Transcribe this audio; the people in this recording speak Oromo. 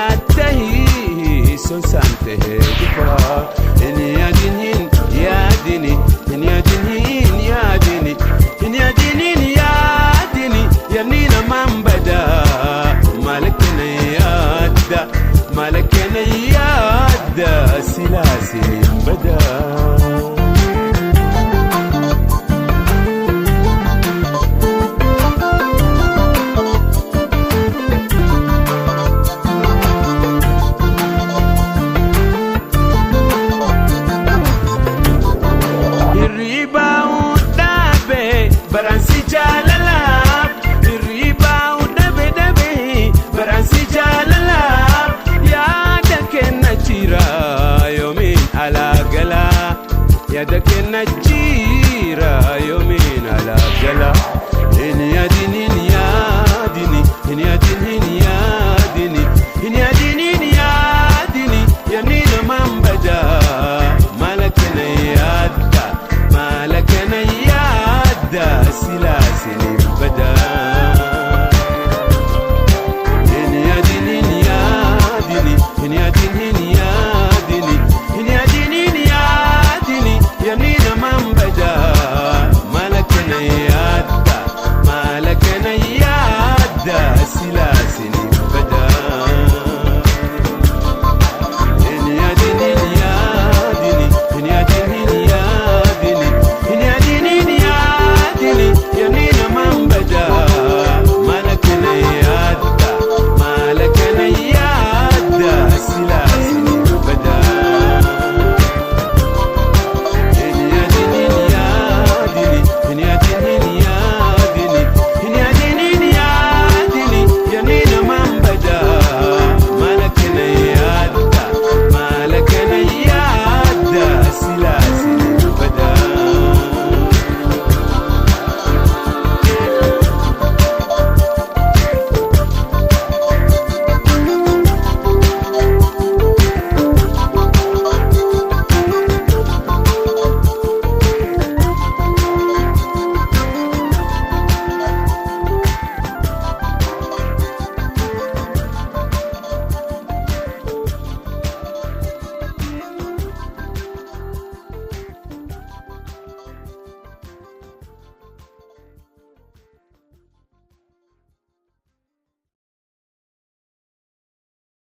ياتهي سنسانته دفا إن يا دينين يا ديني إن يا دينين يا ديني إن يا دينين يا ديني يا نينا من بدا مالكنا يادا مالكنا يادا سلاسل بدا Baransi jalala, riba udabe dabe. Baransi jalala, ya dakena jira yomin alagala. Ya dakena jira yomin alagala. Ini ya dini, ini ya dini, ini ya dini, ini ya dini, ini ya dini.